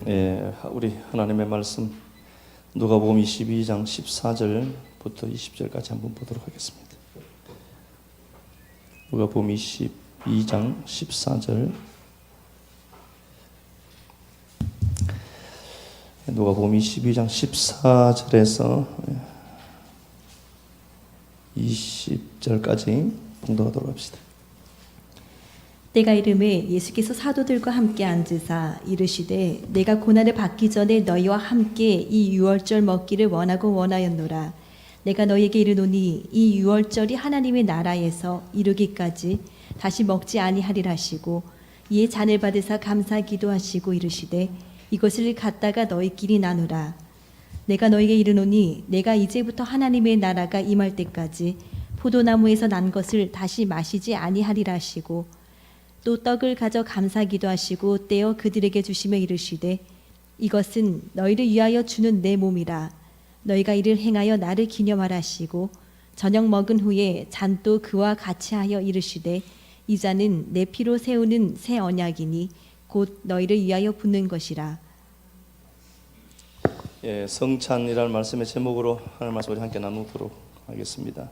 우리 하나님의 말씀 누가복음 22장 14절부터 20절까지 한번 보도록 하겠습니다. 누가복음 22장 14절, 누가복음 22장 14절에서 20절까지 봉독하도록 합시다. 때가 이르매 예수께서 사도들과 함께 앉으사 이르시되 내가 고난을 받기 전에 너희와 함께 이 유월절 먹기를 원하였노라. 내가 너희에게 이르노니 이 유월절이 하나님의 나라에서 이루기까지 다시 먹지 아니하리라 하시고 이에 잔을 받으사 감사 기도하시고 이르시되 이것을 갖다가 너희끼리 나누라. 내가 너희에게 이르노니 내가 이제부터 하나님의 나라가 임할 때까지 포도나무에서 난 것을 다시 마시지 아니하리라 하시고 또 떡을 가져 감사 기도하시고 떼어 그들에게 주시며 이르시되 이것은 너희를 위하여 주는 내 몸이라. 너희가 이를 행하여 나를 기념하라 하시고 저녁 먹은 후에 잔도 그와 같이 하여 이르시되 이 잔은 내 피로 세우는 새 언약이니 곧 너희를 위하여 붓는 것이라. 성찬이라는 말씀의 제목으로 하나님 말씀을 함께 나누도록 하겠습니다.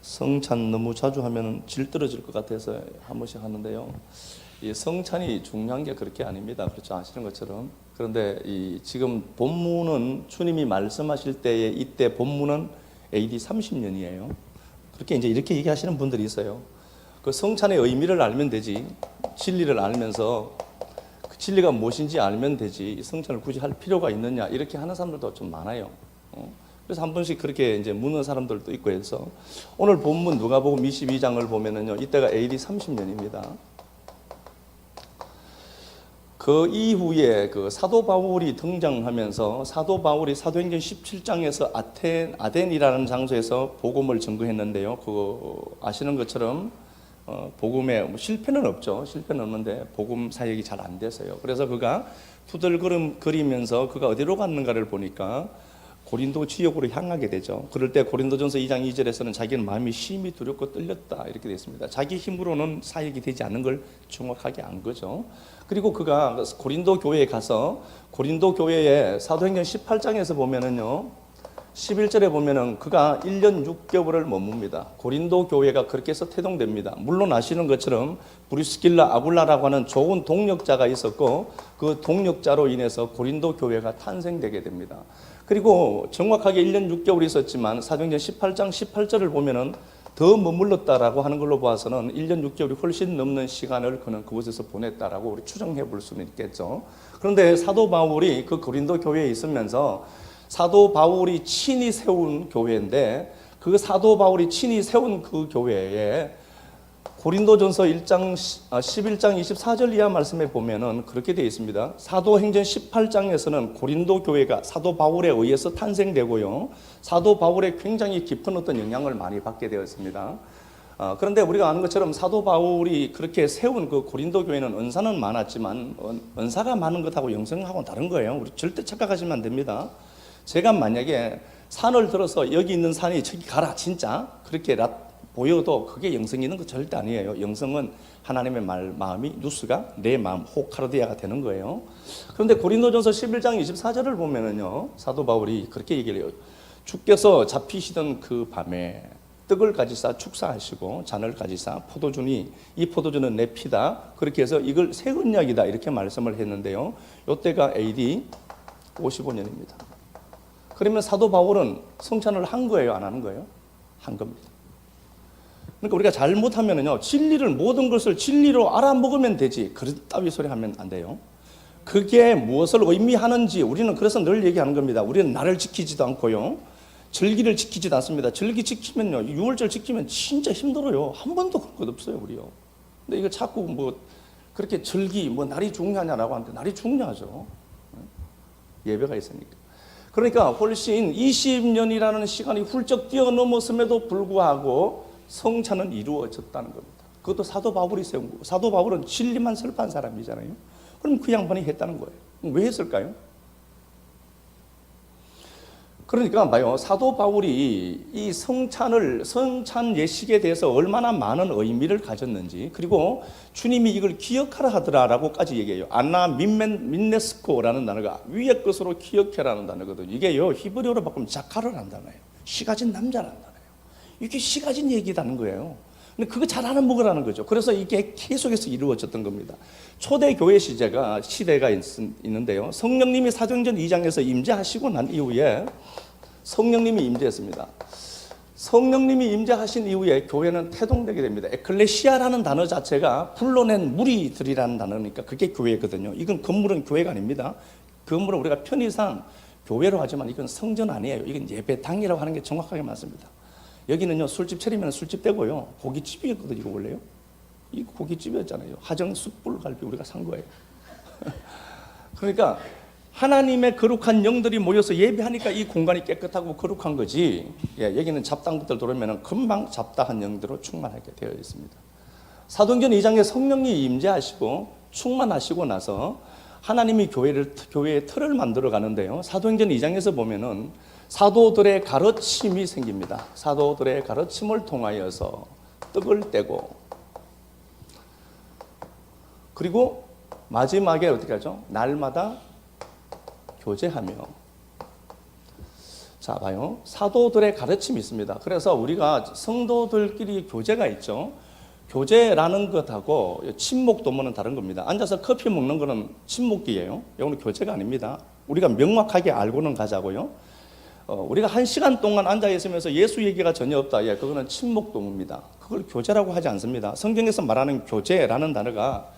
성찬 너무 자주 하면 질 떨어질 것 같아서 한 번씩 하는데요. 이 성찬이 중요한 게 그렇게 아닙니다. 그렇죠, 아시는 것처럼. 그런데 지금 본문은 주님이 말씀하실 때에 이때 본문은 AD 30년이에요. 그렇게 이렇게 얘기하시는 분들이 있어요. 그 성찬의 의미를 알면 되지, 진리를 알면서 그 진리가 무엇인지 알면 되지 성찬을 굳이 할 필요가 있느냐, 이렇게 하는 사람들도 좀 많아요. 그래서 한 번씩 그렇게 묻는 사람들도 있고 해서 오늘 본문 누가복음 22장을 보면은요, 이때가 AD 30년입니다. 그 이후에 그 사도 바울이 등장하면서 사도 바울이 사도행전 17장에서 아덴이라는 장소에서 복음을 전거했는데요. 아시는 것처럼 복음에 실패는 없죠. 실패는 없는데 복음 사역이 잘 안 됐어요. 그래서 그가 투덜거리면서 그가 어디로 갔는가를 보니까 고린도 지역으로 향하게 되죠. 그럴 때 고린도전서 2장 2절에서는 자기는 마음이 심히 두렵고 떨렸다 이렇게 되어 있습니다. 자기 힘으로는 사역이 되지 않는 걸 정확하게 안 거죠. 그리고 그가 고린도 교회에 가서 고린도 교회의 사도행전 18장에서 보면은요, 11절에 보면은 그가 1년 6개월을 머뭅니다. 고린도 교회가 그렇게 해서 태동됩니다. 물론 아시는 것처럼 브리스길라 아굴라라고 하는 좋은 동력자가 있었고 그 동력자로 인해서 고린도 교회가 탄생되게 됩니다. 그리고 정확하게 1년 6개월이 있었지만 사도행전 18장 18절을 보면은 더 머물렀다라고 하는 걸로 봐서는 1년 6개월이 훨씬 넘는 시간을 그는 그곳에서 보냈다라고 우리 추정해 볼 수는 있겠죠. 그런데 사도 바울이 그 고린도 교회에 있으면서 사도 바울이 친히 세운 교회인데 그 사도 바울이 친히 세운 그 교회에 고린도전서 11장 24절 이하 말씀에 보면은 그렇게 되어 있습니다. 사도행전 18장에서는 고린도 교회가 사도 바울에 의해서 탄생되고요, 사도 바울의 굉장히 깊은 어떤 영향을 많이 받게 되었습니다. 그런데 우리가 아는 것처럼 사도 바울이 그렇게 세운 그 고린도 교회는 은사는 많았지만 은사가 많은 것하고 영성하고는 다른 거예요. 우리 절대 착각하시면 안 됩니다. 제가 만약에 산을 들어서 여기 있는 산이 저기 가라 진짜 그렇게 보여도 그게 영성이 있는 거 절대 아니에요. 영성은 하나님의 마음이 누스가 내 마음 호카르디아가 되는 거예요. 그런데 고린도전서 11장 24절을 보면은요, 사도 바울이 그렇게 얘기를 해요. 주께서 잡히시던 그 밤에 떡을 가지사 축사하시고 잔을 가지사 이 포도주는 내 피다. 그렇게 해서 이걸 새 언약이다 이렇게 말씀을 했는데요. 이때가 AD 55년입니다. 그러면 사도 바울은 성찬을 한 거예요, 안 하는 거예요? 한 겁니다. 그러니까 우리가 잘못하면은요, 모든 것을 진리로 알아먹으면 되지 그런 따위 소리 하면 안 돼요. 그게 무엇을 의미하는지 우리는 그래서 늘 얘기하는 겁니다. 우리는 날을 지키지도 않고요, 절기를 지키지도 않습니다. 절기 지키면요, 6월절 지키면 진짜 힘들어요. 한 번도 그런 것 없어요, 우리요. 근데 이거 자꾸 그렇게 절기 날이 중요하냐라고 하는데 날이 중요하죠. 예배가 있으니까. 그러니까 훨씬 20년이라는 시간이 훌쩍 뛰어넘었음에도 불구하고 성찬은 이루어졌다는 겁니다. 그것도 사도 바울이 세운 거고, 사도 바울은 진리만 설파한 사람이잖아요. 그럼 그 양반이 했다는 거예요. 왜 했을까요? 그러니까 봐요. 사도 바울이 이 성찬 예식에 대해서 얼마나 많은 의미를 가졌는지, 그리고 주님이 이걸 기억하라 하더라라고까지 얘기해요. 안나 민네스코라는 단어가 위의 것으로 기억해라는 단어거든요. 이게요, 히브리어로 바꾸면 자카르라는 단어예요. 시 가진 남자라는 단어예요. 이게 시 가진 얘기라는 거예요. 근데 그거 잘 알아먹으라는 거죠. 그래서 이게 계속해서 이루어졌던 겁니다. 초대 교회 시대가 있는데요. 성령님이 사도행전 2장에서 임재하시고 난 이후에 성령님이 임재했습니다. 성령님이 임재하신 이후에 교회는 태동되게 됩니다. 에클레시아라는 단어 자체가 불러낸 무리들이라는 단어니까 그게 교회거든요. 이건 건물은 교회가 아닙니다. 건물은 우리가 편의상 교회로 하지만 이건 성전 아니에요. 이건 예배당이라고 하는 게 정확하게 맞습니다. 여기는요, 술집 차리면 술집 되고요, 고깃집이었거든요. 이거 원래요. 이 고깃집이었잖아요. 하정 숯불갈비 우리가 산 거예요. 그러니까 하나님의 거룩한 영들이 모여서 예배하니까 이 공간이 깨끗하고 거룩한 거지. 예, 여기는 잡다한 것들 들어오면 금방 잡다한 영들로 충만하게 되어 있습니다. 사도행전 2장에 성령이 임재하시고 충만하시고 나서 하나님이 교회의 틀을 만들어 가는데요. 사도행전 2장에서 보면은 사도들의 가르침이 생깁니다. 사도들의 가르침을 통하여서 떡을 떼고, 그리고 마지막에 어떻게 하죠? 날마다 교제하며. 자, 봐요. 사도들의 가르침이 있습니다. 그래서 우리가 성도들끼리 교제가 있죠. 교제라는 것하고 친목 도모는 다른 겁니다. 앉아서 커피 먹는 거는 친목기예요. 이거는 교제가 아닙니다. 우리가 명확하게 알고는 가자고요. 우리가 1시간 동안 앉아 있으면서 예수 얘기가 전혀 없다. 예, 그거는 친목 도모입니다. 그걸 교제라고 하지 않습니다. 성경에서 말하는 교제라는 단어가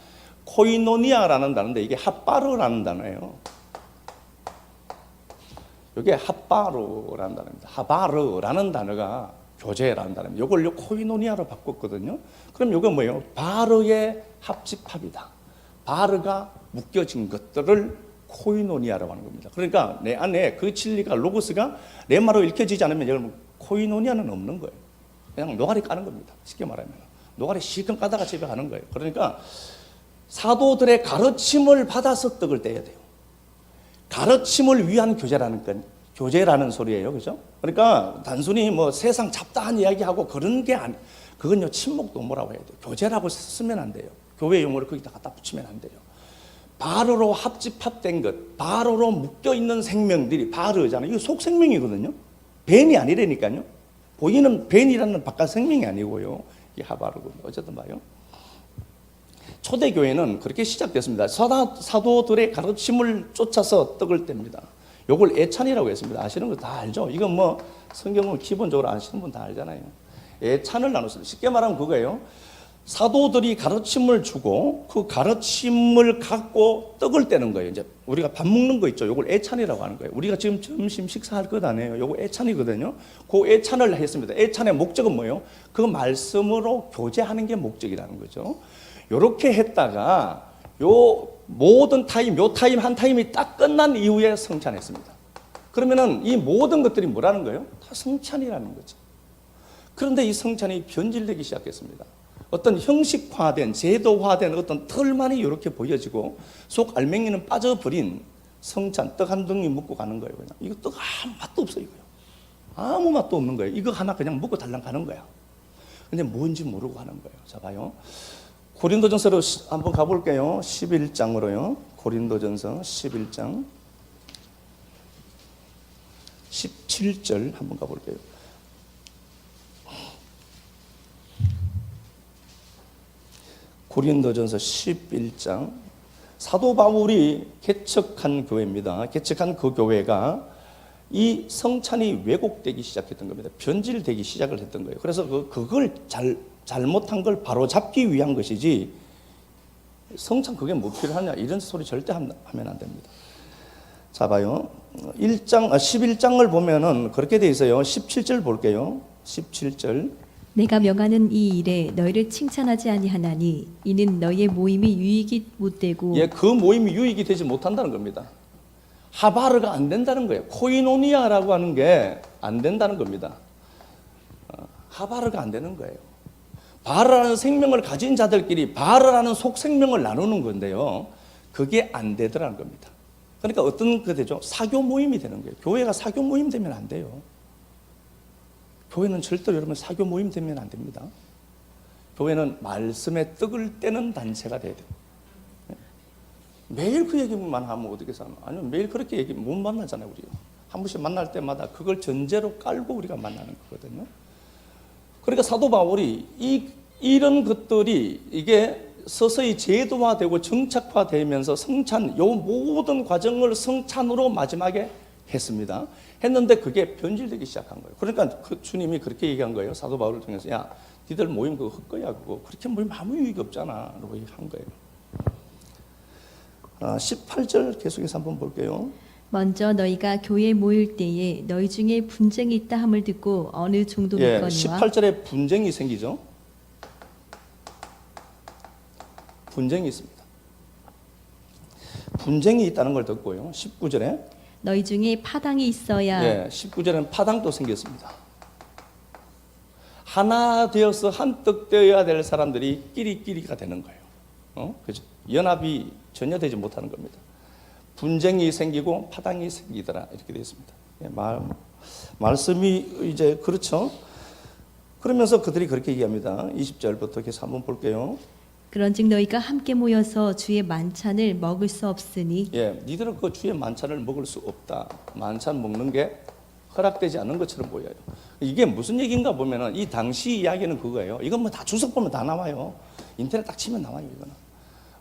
코이노니아라는 단어인데 이게 핫바르라는 단어예요. 이게 핫바르라는 단어입니다. 하바르라는 단어가 교제라는 단어입니다. 이걸 코이노니아로 바꿨거든요. 그럼 이거 뭐예요? 바르의 합집합이다. 바르가 묶여진 것들을 코이노니아라고 하는 겁니다. 그러니까 내 안에 그 진리가, 로고스가 내 말로 읽혀지지 않으면 여러분 코이노니아는 없는 거예요. 그냥 노가리 까는 겁니다. 쉽게 말하면 노가리 실컷 까다가 집에 가는 거예요. 그러니까 사도들의 가르침을 받아서 떡을 떼야 돼요. 가르침을 위한 교제라는 건 교제라는 소리예요. 그죠? 그러니까 단순히 뭐 세상 잡다한 이야기하고 그런 게 그건요, 친목 도모라고 해야 돼요. 교제라고 쓰면 안 돼요. 교회 용어를 거기다 갖다 붙이면 안 돼요. 바르로 합집합된 것, 바르로 묶여있는 생명들이 바르잖아요. 이거 속 생명이거든요. 벤이 아니라니까요. 보이는 벤이라는 바깥 생명이 아니고요. 이게 하바르고. 어쨌든 봐요. 초대교회는 그렇게 시작됐습니다. 사도들의 가르침을 쫓아서 떡을 뗍니다. 요걸 애찬이라고 했습니다. 아시는 거 다 알죠? 이건 뭐 성경을 기본적으로 아시는 분 다 알잖아요. 애찬을 나눴습니다. 쉽게 말하면 그거예요. 사도들이 가르침을 주고 그 가르침을 갖고 떡을 떼는 거예요. 이제 우리가 밥 먹는 거 있죠. 요걸 애찬이라고 하는 거예요. 우리가 지금 점심 식사할 것 아니에요. 요거 애찬이거든요. 그 애찬을 했습니다. 애찬의 목적은 뭐예요? 그 말씀으로 교제하는 게 목적이라는 거죠. 요렇게 했다가 요 모든 타임, 요 타임 한 타임이 딱 끝난 이후에 성찬했습니다. 그러면은 이 모든 것들이 뭐라는 거예요? 다 성찬이라는 거죠. 그런데 이 성찬이 변질되기 시작했습니다. 어떤 형식화된, 제도화된 어떤 틀만이 이렇게 보여지고 속 알맹이는 빠져버린 성찬, 떡 한 덩이 먹고 가는 거예요. 그냥. 이거 떡 아무 맛도 없어요. 이거요. 아무 맛도 없는 거예요. 이거 하나 그냥 먹고 달랑 가는 거야. 근데 뭔지 모르고 하는 거예요. 자, 봐요. 고린도전서로 한번 가볼게요. 11장으로요. 고린도전서 11장 17절 한번 가볼게요. 고린도전서 11장. 사도 바울이 개척한 교회입니다. 개척한 그 교회가 이 성찬이 왜곡되기 시작했던 겁니다. 변질되기 시작을 했던 거예요. 그래서 그걸 잘못한 걸 바로 잡기 위한 것이지, 성찬 그게 뭐 필요하냐 이런 소리 절대 하면 안 됩니다. 자, 봐요. 11장을 보면은 그렇게 돼 있어요. 17절 볼게요. 17절. 내가 명하는 이 일에 너희를 칭찬하지 아니하나니 이는 너희의 모임이 유익이 못되고. 예, 그 모임이 유익이 되지 못한다는 겁니다. 하바르가 안 된다는 거예요. 코이노니아라고 하는 게 안 된다는 겁니다. 하바르가 안 되는 거예요. 바르라는 생명을 가진 자들끼리 바르라는 속 생명을 나누는 건데요. 그게 안 되더라는 겁니다. 그러니까 어떤 그 되죠? 사교 모임이 되는 거예요. 교회가 사교 모임 되면 안 돼요. 교회는 절대로 여러분 사교 모임 되면 안 됩니다. 교회는 말씀의 떡을 떼는 단체가 돼야 돼요. 매일 그 얘기만 하면 어떻게 사나? 아니면 매일 그렇게 얘기 못 만나잖아요, 우리가. 한 번씩 만날 때마다 그걸 전제로 깔고 우리가 만나는 거거든요. 그러니까 사도 바울이 이런 것들이 이게 서서히 제도화되고 정착화되면서 성찬, 요 모든 과정을 성찬으로 마지막에 했습니다. 했는데 그게 변질되기 시작한 거예요. 그러니까 그 주님이 그렇게 얘기한 거예요. 사도 바울을 통해서 야, 니들 모임 그거 헛거야 그거. 그렇게 모임 아무 유익이 없잖아. 라고 얘기한 거예요. 18절 계속해서 한번 볼게요. 먼저 너희가 교회에 모일 때에 너희 중에 분쟁이 있다 함을 듣고 어느 정도 믿거니와 18절에 분쟁이 생기죠. 분쟁이 있습니다. 분쟁이 있다는 걸 듣고요. 19절에 너희 중에 파당이 있어야 19절에는 파당도 생겼습니다. 하나 되어서 한떡 되어야 될 사람들이 끼리끼리가 되는 거예요. 그죠? 연합이 전혀 되지 못하는 겁니다. 분쟁이 생기고 파당이 생기더라 이렇게 되어 있습니다. 말씀이 이제 그렇죠. 그러면서 그들이 그렇게 얘기합니다. 20절부터 계속 한번 볼게요. 그런즉 너희가 함께 모여서 주의 만찬을 먹을 수 없으니 니들은 그 주의 만찬을 먹을 수 없다. 만찬 먹는 게 허락되지 않은 것처럼 보여요. 이게 무슨 얘기인가 보면은 이 당시 이야기는 그거예요. 이건 뭐 다 주석 보면 다 나와요. 인터넷 딱 치면 나와요, 이거는.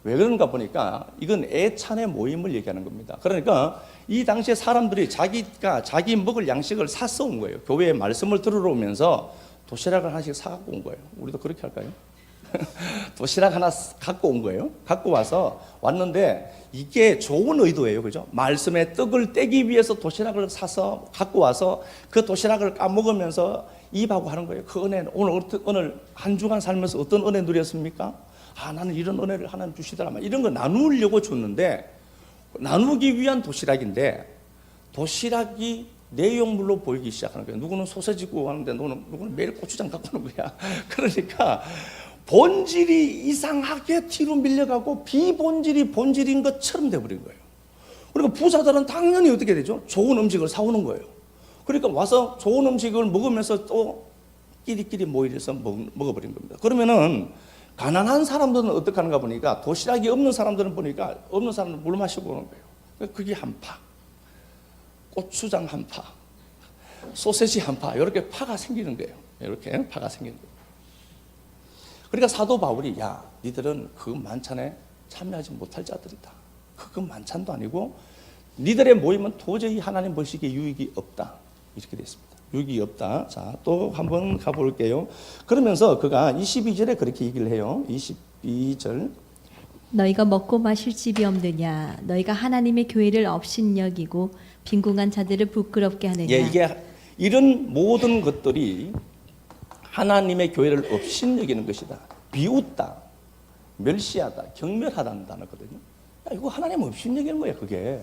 왜 그런가 보니까 이건 애찬의 모임을 얘기하는 겁니다. 그러니까 이 당시에 사람들이 자기 먹을 양식을 사서 온 거예요. 교회의 말씀을 들으러 오면서 도시락을 하나씩 사갖고 온 거예요. 우리도 그렇게 할까요? 도시락 하나 갖고 온 거예요. 갖고 와서 왔는데 이게 좋은 의도예요. 그죠? 말씀의 떡을 떼기 위해서 도시락을 사서 갖고 와서 그 도시락을 까먹으면서 입하고 하는 거예요. 그 은혜는 오늘 한 주간 살면서 어떤 은혜 누렸습니까? 나는 이런 은혜를 하나님 주시더라. 이런 거 나누려고 줬는데 나누기 위한 도시락인데 도시락이 내용물로 보이기 시작하는 거예요. 누구는 소세지 구워 하는데 누구는 매일 고추장 갖고 오는 거야. 그러니까 본질이 이상하게 뒤로 밀려가고 비본질이 본질인 것처럼 돼버린 거예요. 그러니까 부자들은 당연히 어떻게 되죠? 좋은 음식을 사오는 거예요. 그러니까 와서 좋은 음식을 먹으면서 또 끼리끼리 모여서 먹어버린 겁니다. 그러면은 가난한 사람들은 어떻게 하는가 보니까 도시락이 없는 사람들은 보니까 없는 사람들은 물 마시고 오는 거예요. 그게 한 파, 고추장 한 파, 소세지 한 파, 이렇게 파가 생기는 거예요. 이렇게 파가 생기는 거예요. 그러니까 사도 바울이 야, 니들은 그 만찬에 참여하지 못할 자들이다. 그건 만찬도 아니고 니들의 모임은 도저히 하나님 보시기에 유익이 없다. 이렇게 됐습니다. 유익이 없다. 자, 또 한번 가볼게요. 그러면서 그가 22절에 그렇게 얘기를 해요. 22절. 너희가 먹고 마실 집이 없느냐 너희가 하나님의 교회를 업신여기고 빈궁한 자들을 부끄럽게 하느냐. 이게 이런 모든 것들이 하나님의 교회를 업신여기는 것이다. 비웃다, 멸시하다, 경멸하다는 단어거든요. 이거 하나님 업신여기는 거예요, 그게.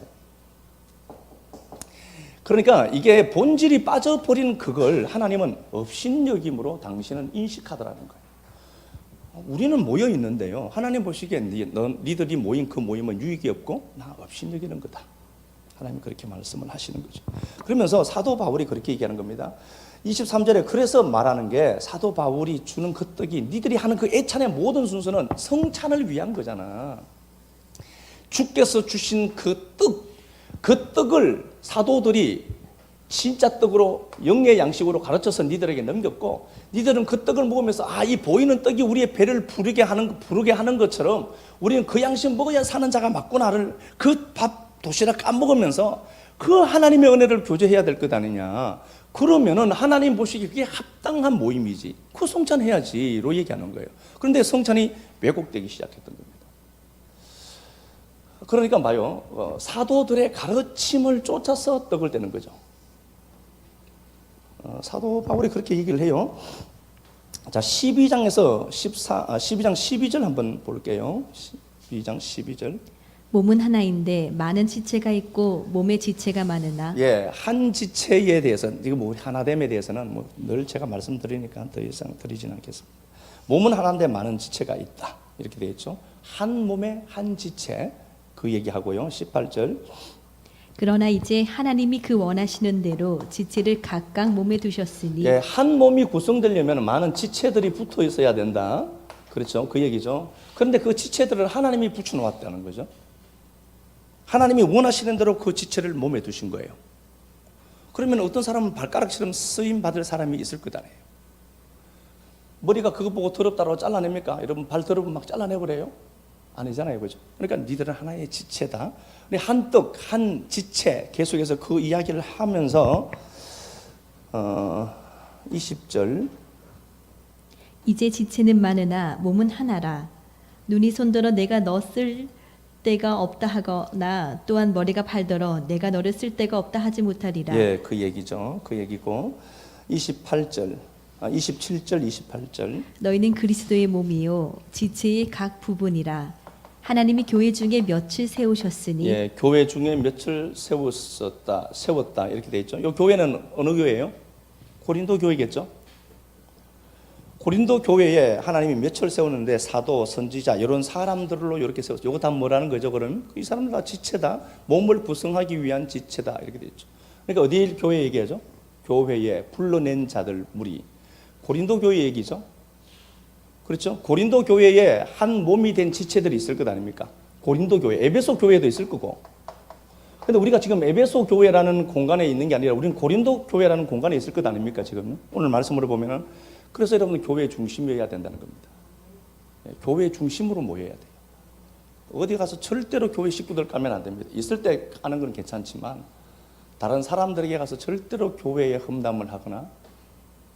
그러니까 이게 본질이 빠져버린 그걸 하나님은 업신여김으로 당신은 인식하더라는 거예요. 우리는 모여 있는데요. 하나님 보시기엔 니들이 모인 그 모임은 유익이 없고 나 업신여기는 거다. 하나님 그렇게 말씀을 하시는 거죠. 그러면서 사도 바울이 그렇게 얘기하는 겁니다. 23절에 그래서 말하는 게 사도 바울이 주는 그 떡이 니들이 하는 그 애찬의 모든 순서는 성찬을 위한 거잖아. 주께서 주신 그 떡을 사도들이 진짜 떡으로 영의 양식으로 가르쳐서 니들에게 넘겼고 니들은 그 떡을 먹으면서 이 보이는 떡이 우리의 배를 부르게 하는 것처럼 우리는 그 양식 먹어야 사는 자가 맞구나를 그 밥 도시락 까먹으면서 그 하나님의 은혜를 교제해야 될 것 아니냐. 그러면은 하나님 보시기에 그게 합당한 모임이지. 그 성찬해야지로 얘기하는 거예요. 그런데 성찬이 왜곡되기 시작했던 겁니다. 그러니까 봐요. 사도들의 가르침을 쫓아서 떡을 떼는 거죠. 사도 바울이 그렇게 얘기를 해요. 자, 12장 12절 한번 볼게요. 12장 12절. 몸은 하나인데 많은 지체가 있고 몸에 지체가 많으나 한 지체에 대해서 이거 뭐 하나됨에 대해서는 뭐 늘 제가 말씀드리니까 더 이상 드리지는 않겠습니다. 몸은 하나인데 많은 지체가 있다. 이렇게 되어 있죠. 한 몸에 한 지체 그 얘기하고요. 18절. 그러나 이제 하나님이 그 원하시는 대로 지체를 각각 몸에 두셨으니 예, 한 몸이 구성되려면 많은 지체들이 붙어 있어야 된다. 그렇죠? 그 얘기죠. 그런데 그 지체들을 하나님이 붙여놓았다는 거죠. 하나님이 원하시는 대로 그 지체를 몸에 두신 거예요. 그러면 어떤 사람은 발가락처럼 쓰임 받을 사람이 있을 거잖아요. 머리가 그거 보고 더럽다고 잘라냅니까? 여러분 발 더러우면 막 잘라내버려요? 아니잖아요, 그죠? 그러니까 니들은 하나의 지체다. 한 떡, 한 지체 계속해서 그 이야기를 하면서 20절 이제 지체는 많으나 몸은 하나라. 눈이 손들어 내가 너 쓸 데가 없다 하거나 또한 머리가 발들어 내가 너를 쓸 데가 없다 하지 못하리라. 예, 그 얘기죠. 그 얘기고 27절, 28절. 너희는 그리스도의 몸이요 지체의 각 부분이라. 하나님이 교회 중에 며칠 세우셨으니 예, 교회 중에 며칠 세웠다 이렇게 돼 있죠. 이 교회는 어느 교회예요? 고린도 교회겠죠. 고린도 교회에 하나님이 며칠 세우는데 사도, 선지자 이런 사람들로 이렇게 세웠어요. 이거 다 뭐라는 거죠? 그러면 이 사람들 다 지체다. 몸을 구성하기 위한 지체다 이렇게 돼 있죠. 그러니까 어디 교회 얘기하죠? 교회에 불러낸 자들 무리. 고린도 교회 얘기죠. 그렇죠? 고린도 교회에 한 몸이 된 지체들이 있을 것 아닙니까? 고린도 교회, 에베소 교회도 있을 거고. 근데 우리가 지금 에베소 교회라는 공간에 있는 게 아니라 우리는 고린도 교회라는 공간에 있을 것 아닙니까? 지금 오늘 말씀으로 보면은 그래서 여러분 교회 중심이어야 된다는 겁니다. 교회 중심으로 모여야 돼요. 어디 가서 절대로 교회 식구들 가면 안 됩니다. 있을 때 가는 건 괜찮지만 다른 사람들에게 가서 절대로 교회에 험담을 하거나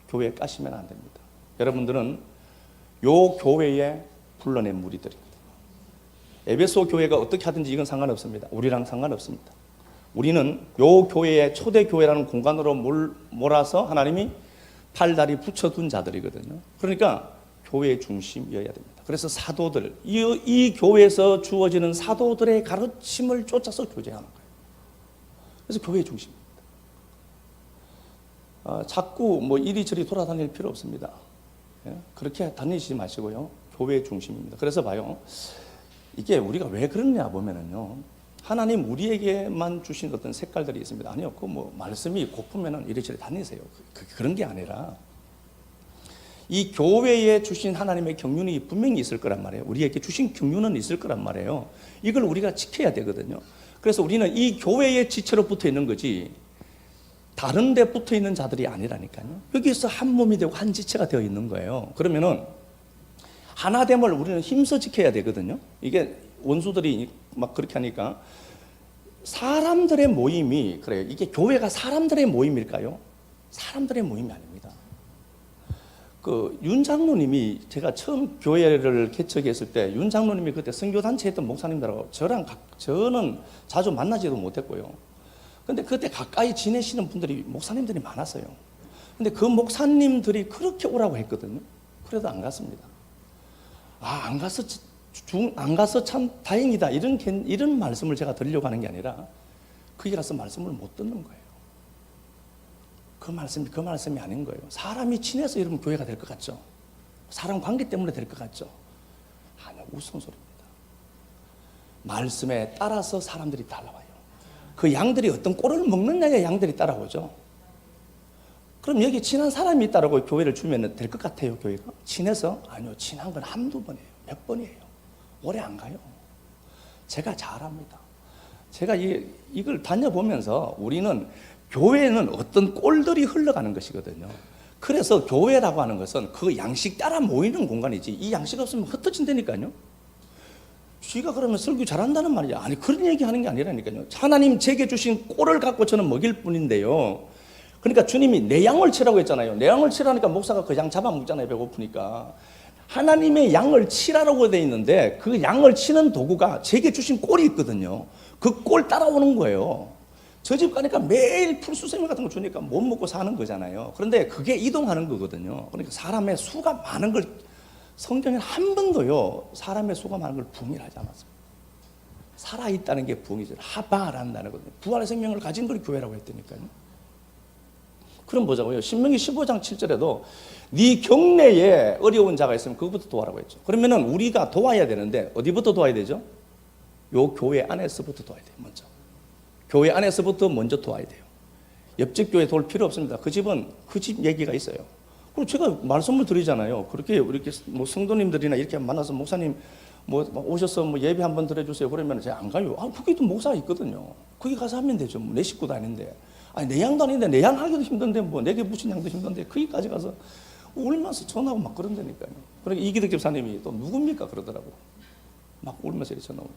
교회에 까시면 안 됩니다. 여러분들은 요 교회에 불러낸 무리들입니다. 에베소 교회가 어떻게 하든지 이건 상관없습니다. 우리랑 상관없습니다. 우리는 요 교회에 초대교회라는 공간으로 몰아서 하나님이 팔다리 붙여둔 자들이거든요. 그러니까 교회의 중심이어야 됩니다. 그래서 사도들, 이 교회에서 주어지는 사도들의 가르침을 쫓아서 교제하는 거예요. 그래서 교회의 중심입니다. 자꾸 뭐 이리저리 돌아다닐 필요 없습니다. 예? 그렇게 다니지 마시고요. 교회의 중심입니다. 그래서 봐요. 이게 우리가 왜 그러냐 보면은요. 하나님 우리에게만 주신 어떤 색깔들이 있습니다. 아니요. 그 뭐 말씀이 고프면은 이리저리 다니세요. 그런 게 아니라 이 교회에 주신 하나님의 경륜이 분명히 있을 거란 말이에요. 우리에게 주신 경륜은 있을 거란 말이에요. 이걸 우리가 지켜야 되거든요. 그래서 우리는 이 교회의 지체로 붙어 있는 거지 다른 데 붙어 있는 자들이 아니라니까요. 여기서 한 몸이 되고 한 지체가 되어 있는 거예요. 그러면은 하나됨을 우리는 힘써 지켜야 되거든요. 이게 원수들이 막 그렇게 하니까 사람들의 모임이 그래요. 이게 교회가 사람들의 모임일까요? 사람들의 모임이 아닙니다. 윤 장로님이 제가 처음 교회를 개척했을 때 윤 장로님이 그때 선교단체 했던 목사님들하고 저는 자주 만나지도 못했고요. 근데 그때 가까이 지내시는 분들이 목사님들이 많았어요. 근데 그 목사님들이 그렇게 오라고 했거든요. 그래도 안 갔습니다. 안 가서 참 다행이다. 이런 말씀을 제가 드리려고 하는 게 아니라 거기 가서 말씀을 못 듣는 거예요. 그 말씀이 아닌 거예요. 사람이 친해서 여러분 교회가 될 것 같죠? 사람 관계 때문에 될 것 같죠? 아니요, 우스운소리입니다. 말씀에 따라서 사람들이 따라와요. 그 양들이 어떤 꼴을 먹느냐에 양들이 따라오죠. 그럼 여기 친한 사람이 있다라고 교회를 주면 될 것 같아요, 교회가? 친해서? 아니요, 친한 건 한두 번이에요. 몇 번이에요. 오래 안 가요. 제가 잘 압니다. 제가 이걸 다녀보면서 우리는 교회는 어떤 꼴들이 흘러가는 것이거든요. 그래서 교회라고 하는 것은 그 양식 따라 모이는 공간이지 이 양식 없으면 흩어진다니까요. 쥐가 그러면 설교 잘한다는 말이야. 아니 그런 얘기하는 게 아니라니까요. 하나님 제게 주신 꼴을 갖고 저는 먹일 뿐인데요. 그러니까 주님이 내 양을 치라고 했잖아요. 내 양을 치라니까 목사가 그 양 잡아먹잖아요. 배고프니까. 하나님의 양을 치라고 돼 있는데 그 양을 치는 도구가 제게 주신 꼴이 있거든요. 그 꼴 따라오는 거예요. 저 집 가니까 매일 풀수세미 같은 거 주니까 못 먹고 사는 거잖아요. 그런데 그게 이동하는 거거든요. 그러니까 사람의 수가 많은 걸 성경에 한 번도요 사람의 수가 많은 걸 부흥하지 않았습니다. 살아있다는 게 부흥이죠. 하바라는 단어거든요. 부활의 생명을 가진 걸 교회라고 했다니까요. 그럼 보자고요. 신명기 15장 7절에도 네 경내에 어려운 자가 있으면 그것부터 도와라고 했죠. 그러면은 우리가 도와야 되는데 어디부터 도와야 되죠? 요 교회 안에서부터 도와야 돼요. 먼저 교회 안에서부터 먼저 도와야 돼요. 옆집 교회 도울 필요 없습니다. 그 집은 그 집 얘기가 있어요. 그리고 제가 말씀을 드리잖아요. 그렇게 이렇게 뭐 성도님들이나 이렇게 만나서 목사님 뭐 오셔서 뭐 예배 한번 드려주세요. 그러면 제가 안 가요. 거기도 목사가 있거든요. 거기 가서 하면 되죠. 내 식구도 아닌데. 아니, 내 양도 아닌데 내 양 하기도 힘든데 뭐 내게 무슨 양도 힘든데 거기까지 가서 울면서 전화하고 막 그런다니까요. 그러니까 이기득 집사님이 또 누굽니까 그러더라고. 막 울면서 이렇게 전화 오고.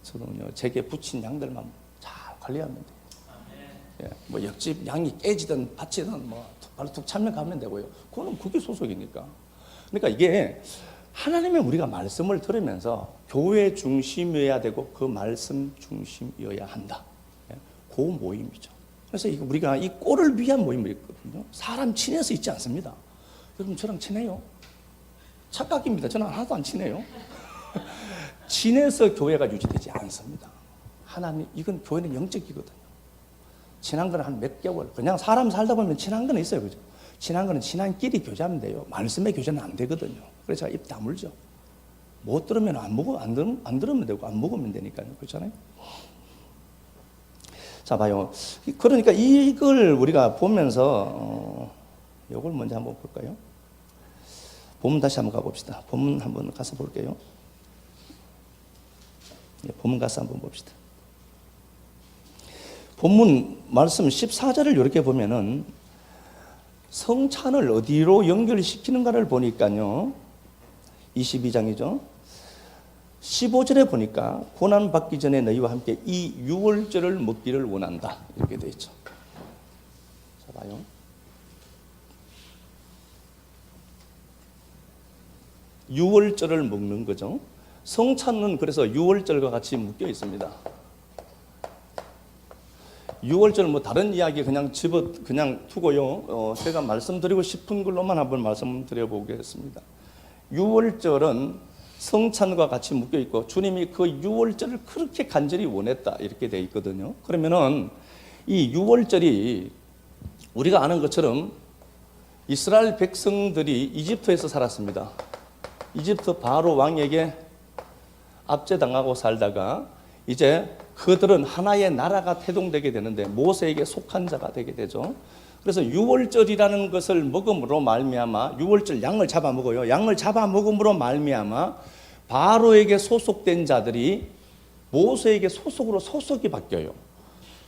저는요, 제게 붙인 양들만 잘 관리하면 돼요. 예, 뭐 옆집 양이 깨지든 받치든 뭐 바로 툭 차면 가면 되고요. 그거는 그게 소속이니까. 그러니까 이게 하나님의 우리가 말씀을 들으면서 교회 중심이어야 되고 그 말씀 중심이어야 한다. 예, 그 모임이죠. 그래서 우리가 이 꼴을 위한 모임이 있거든요. 사람 친해서 있지 않습니다. 여러분 저랑 친해요? 착각입니다. 저는 하나도 안 친해요. 친해서 교회가 유지되지 않습니다. 하나님, 이건 교회는 영적이거든요. 친한 거는 한 몇 개월, 그냥 사람 살다 보면 친한 거는 있어요. 그죠? 친한 거는 친한끼리 교제하면 돼요. 말씀의 교제는 안 되거든요. 그래서 제가 입 다물죠. 못 들으면 안 들으면 되고, 안 먹으면 되니까요. 그렇잖아요? 자, 봐요. 그러니까 이걸 우리가 보면서, 이걸 먼저 한번 볼까요? 본문 다시 한번 가봅시다. 본문 한번 가서 볼게요. 본문 가서 한번 봅시다. 본문 말씀 14절을 이렇게 보면은 성찬을 어디로 연결시키는가를 보니까요. 22장이죠. 15절에 보니까 고난받기 전에 너희와 함께 이 유월절을 먹기를 원한다. 이렇게 되어 있죠. 자, 봐요. 유월절을 먹는 거죠. 성찬은 그래서 유월절과 같이 묶여 있습니다. 유월절 뭐 다른 이야기 그냥 그냥 두고요. 제가 말씀드리고 싶은 걸로만 한번 말씀드려 보겠습니다. 유월절은 성찬과 같이 묶여 있고 주님이 그 유월절을 그렇게 간절히 원했다 이렇게 돼 있거든요. 그러면은 이 유월절이 우리가 아는 것처럼 이스라엘 백성들이 이집트에서 살았습니다. 이집트 바로 왕에게 압제당하고 살다가 이제 그들은 하나의 나라가 태동되게 되는데 모세에게 속한 자가 되게 되죠. 그래서 유월절이라는 것을 먹음으로 말미암아 유월절 양을 잡아 먹어요. 양을 잡아 먹음으로 말미암아 바로에게 소속된 자들이 모세에게 소속이 바뀌어요.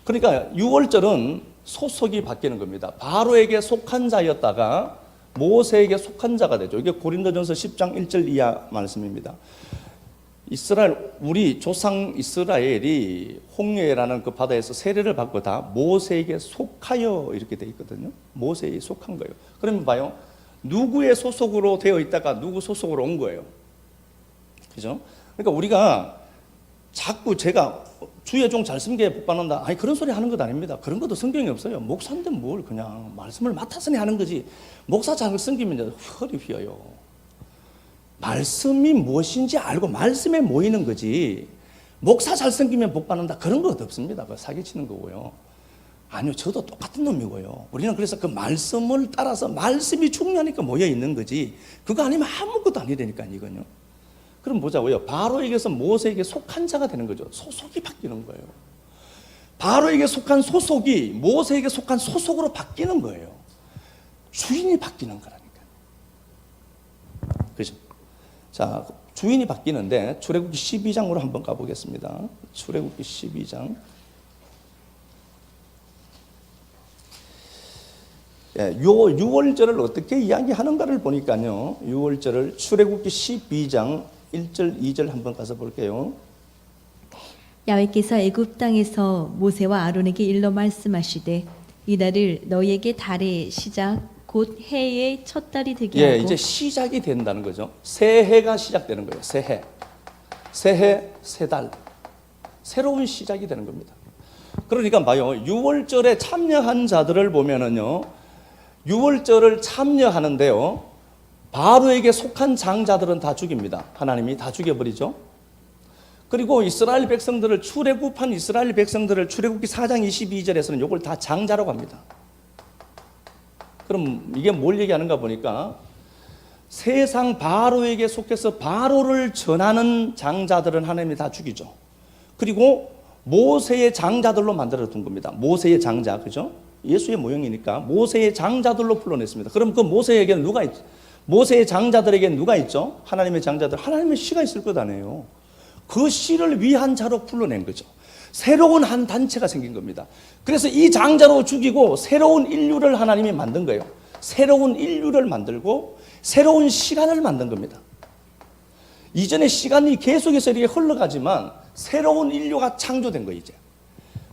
그러니까 유월절은 소속이 바뀌는 겁니다. 바로에게 속한 자였다가 모세에게 속한 자가 되죠. 이게 고린도전서 10장 1절 이하 말씀입니다. 우리 조상 이스라엘이 홍해라는 그 바다에서 세례를 받고 다 모세에게 속하여 이렇게 돼 있거든요. 모세에게 속한 거예요. 그러면 봐요. 누구의 소속으로 되어 있다가 누구 소속으로 온 거예요. 그죠? 그러니까 우리가 자꾸 제가 주의 종 잘 섬기게 복 받는다. 아니 그런 소리 하는 것 아닙니다. 그런 것도 성경에 없어요. 목사인데 뭘 그냥 말씀을 맡았으니 하는 거지. 목사 잘 섬기면 허리 휘어요. 말씀이 무엇인지 알고 말씀에 모이는 거지. 목사 잘 섬기면 복 받는다. 그런 것 없습니다. 그거 사기치는 거고요. 아니요, 저도 똑같은 놈이고요. 우리는 그래서 그 말씀을 따라서 말씀이 중요하니까 모여 있는 거지. 그거 아니면 아무것도 아니라니까 이건요. 그럼 보자고요. 바로에게서 모세에게 속한 자가 되는 거죠. 소속이 바뀌는 거예요. 바로에게 속한 소속이 모세에게 속한 소속으로 바뀌는 거예요. 주인이 바뀌는 거라니까. 그죠? 자, 주인이 바뀌는데 출애굽기 12장으로 한번 가보겠습니다. 출애굽기 12장. 예, 요 유월절을 어떻게 이야기하는가를 보니까요. 유월절을 출애굽기 12장 1절 2절 한번 가서 볼게요. 야훼께서 애굽 땅에서 모세와 아론에게 일러 말씀하시되 이날을 너희에게 달의 시작 곧 해의 첫 달이 되게 하고. 이제 시작이 된다는 거죠. 새해가 시작되는 거예요. 새해, 새 달. 새로운 시작이 되는 겁니다. 그러니까 봐요. 유월절에 참여한 자들을 보면은요. 유월절을 참여하는데요. 바로에게 속한 장자들은 다 죽입니다. 하나님이 다 죽여버리죠. 그리고 이스라엘 백성들을 출애굽한 이스라엘 백성들을 출애굽기 4장 22절에서는 이걸 다 장자라고 합니다. 그럼 이게 뭘 얘기하는가 보니까 세상 바로에게 속해서 바로를 전하는 장자들은 하나님이 다 죽이죠. 그리고 모세의 장자들로 만들어 둔 겁니다. 모세의 장자, 그죠? 예수의 모형이니까 모세의 장자들로 불러냈습니다. 그럼 그 모세에게는 누가 있죠? 모세의 장자들에게는 누가 있죠? 하나님의 장자들, 하나님의 씨가 있을 것 아니에요. 그 씨를 위한 자로 불러낸 거죠. 새로운 한 단체가 생긴 겁니다. 그래서 이 장자로 죽이고 새로운 인류를 하나님이 만든 거예요. 새로운 인류를 만들고 새로운 시간을 만든 겁니다. 이전에 시간이 계속해서 이렇게 흘러가지만 새로운 인류가 창조된 거예요. 이제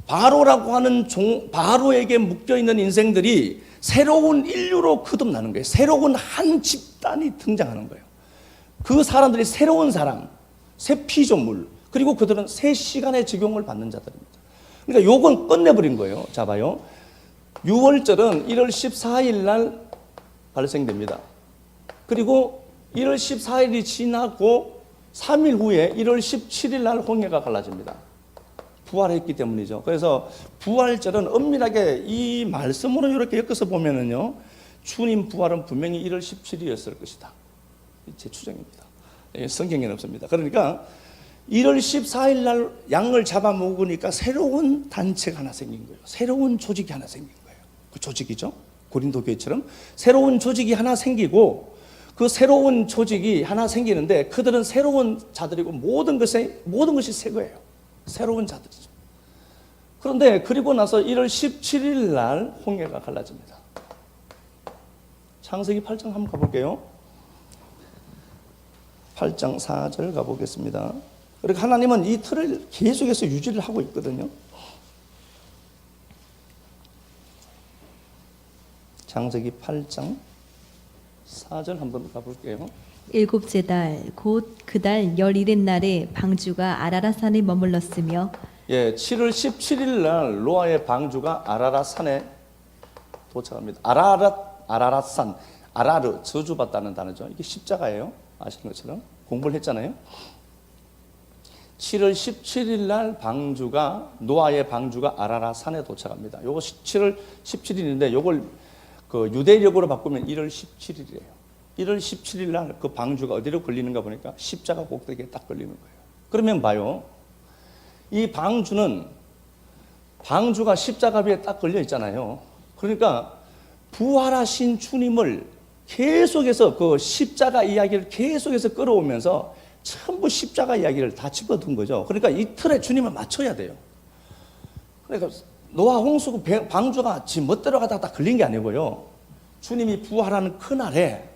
바로라고 하는 바로에게 묶여있는 인생들이 새로운 인류로 거듭나는 거예요. 새로운 한 집단이 등장하는 거예요. 그 사람들이 새로운 사람, 새 피조물, 그리고 그들은 새 시간의 적용을 받는 자들입니다. 그러니까 요건 끝내버린 거예요. 자 봐요. 6월절은 1월 14일 날 발생됩니다. 그리고 1월 14일이 지나고 3일 후에 1월 17일 날 홍해가 갈라집니다. 부활했기 때문이죠. 그래서 부활절은 엄밀하게 이 말씀으로 이렇게 엮어서 보면은요, 주님 부활은 분명히 1월 17일이었을 것이다. 제 추정입니다. 성경에는 없습니다. 그러니까 1월 14일 날 양을 잡아먹으니까 새로운 단체가 하나 생긴 거예요. 새로운 조직이 하나 생긴 거예요. 그 조직이죠. 고린도 교회처럼 새로운 조직이 하나 생기고, 그 새로운 조직이 하나 생기는데 그들은 새로운 자들이고 모든 것이 새 거예요. 새로운 자들이죠. 그런데 그리고 나서 1월 17일 날 홍해가 갈라집니다. 창세기 8장 한번 가볼게요. 8장 4절 가보겠습니다. 그러니까 하나님은 이 틀을 계속해서 유지를 하고 있거든요. 창세기 8장 4절 한번 가볼게요. 일곱째 달 곧 그 달 11일 날에 방주가 아라라산에 머물렀으며 7월 17일 날 노아의 방주가 아라랏 산에 도착합니다. 아라랏산, 아라르, 저주받다는 단어죠. 이게 십자가예요. 아시는 것처럼 공부를 했잖아요. 7월 17일 날 노아의 방주가 아라랏 산에 도착합니다. 요거 7월 17일인데 요걸 그 유대력으로 바꾸면 1월 17일이에요. 1월 17일 날 그 방주가 어디로 걸리는가 보니까 십자가 꼭대기에 딱 걸리는 거예요. 그러면 봐요. 이 방주가 십자가 위에 딱 걸려 있잖아요. 그러니까 부활하신 주님을 계속해서 그 십자가 이야기를 계속해서 끌어오면서 전부 십자가 이야기를 다 집어둔 거죠. 그러니까 이 틀에 주님을 맞춰야 돼요. 그러니까 노아 홍수 방주가 지 멋대로 가다가 딱 걸린 게 아니고요. 주님이 부활하는 그날에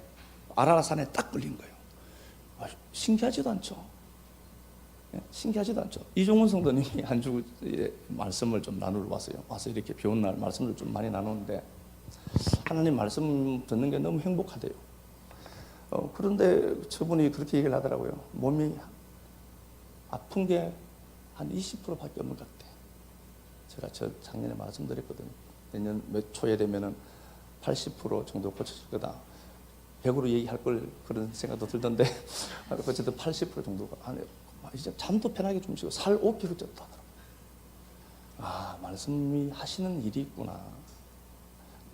아라라산에 딱 걸린 거예요. 신기하지도 않죠. 신기하지도 않죠. 이종훈 성도님이 한 주에 말씀을 좀 나누러 왔어요. 와서 이렇게 비 온 날 말씀을 좀 많이 나누는데 하나님 말씀 듣는 게 너무 행복하대요. 그런데 저분이 그렇게 얘기를 하더라고요. 몸이 아픈 게 한 20%밖에 없는 것 같아. 제가 작년에 말씀드렸거든요. 내년 몇 초에 되면은 80% 정도 고쳐질 거다. 100으로 얘기할 걸 그런 생각도 들던데 어쨌든 80% 정도가 이제 잠도 편하게 주무시고 살 5kg 쪘다 하더라고요. 말씀이 하시는 일이 있구나.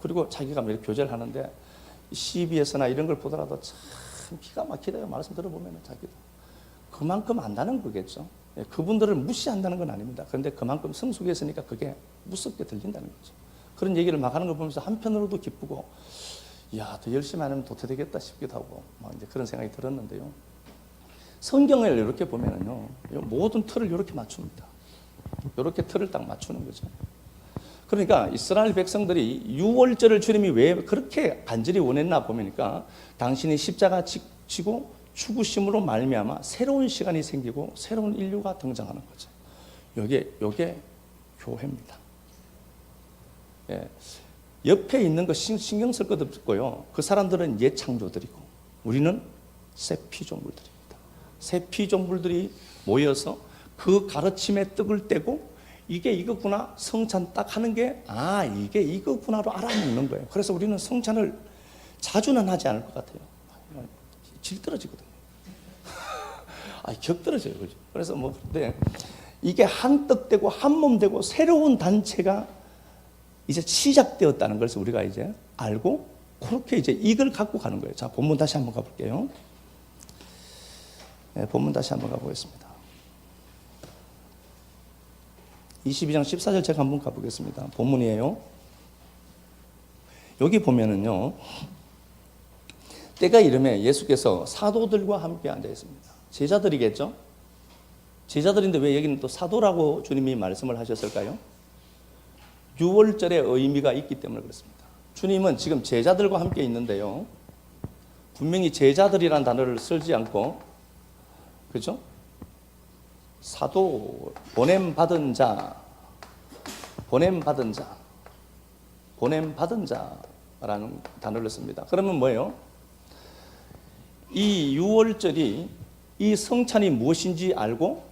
그리고 자기가 이렇게 교제를 하는데 CBS나 이런 걸 보더라도 참 기가 막히대요. 말씀 들어보면 자기도 그만큼 안다는 거겠죠. 그분들을 무시한다는 건 아닙니다. 그런데 그만큼 성숙해 있으니까 그게 무섭게 들린다는 거죠. 그런 얘기를 막 하는 걸 보면서 한편으로도 기쁘고, 더 열심히 하면 도태되겠다 싶기도 하고, 막 이제 그런 생각이 들었는데요. 성경을 이렇게 보면은요, 모든 틀을 이렇게 맞춥니다. 이렇게 틀을 딱 맞추는 거죠. 그러니까 이스라엘 백성들이 6월절을 주님이 왜 그렇게 간절히 원했나 보니까 당신이 십자가 지고 죽으심으로 말미암아 새로운 시간이 생기고 새로운 인류가 등장하는 거죠. 요게 교회입니다. 옆에 있는 거 신경 쓸 것도 없고요. 그 사람들은 옛 창조들이고 우리는 새 피조물들입니다. 새 피조물들이 모여서 그 가르침의 떡을 떼고 이게 이거구나, 성찬 딱 하는 게 이게 이거구나로 알아먹는 거예요. 그래서 우리는 성찬을 자주는 하지 않을 것 같아요. 질 떨어지거든요. 격 떨어져요. 그죠? 그래서 근데 이게 한떡 되고 한 몸 되고 새로운 단체가 이제 시작되었다는 것을 우리가 이제 알고 그렇게 이제 이걸 갖고 가는 거예요. 자, 본문 다시 한번 가볼게요. 본문 다시 한번 가보겠습니다. 22장 14절 제가 한번 가보겠습니다. 본문이에요. 여기 보면은요, 때가 이르매 예수께서 사도들과 함께 앉아 있습니다. 제자들이겠죠? 제자들인데 왜 여기는 또 사도라고 주님이 말씀을 하셨을까요? 유월절의 의미가 있기 때문에 그렇습니다. 주님은 지금 제자들과 함께 있는데요, 분명히 제자들이라는 단어를 쓰지 않고, 그렇죠? 사도, 보냄받은 자, 보냄받은 자, 보냄받은 자라는 단어를 씁니다. 그러면 뭐예요? 이 유월절이 이 성찬이 무엇인지 알고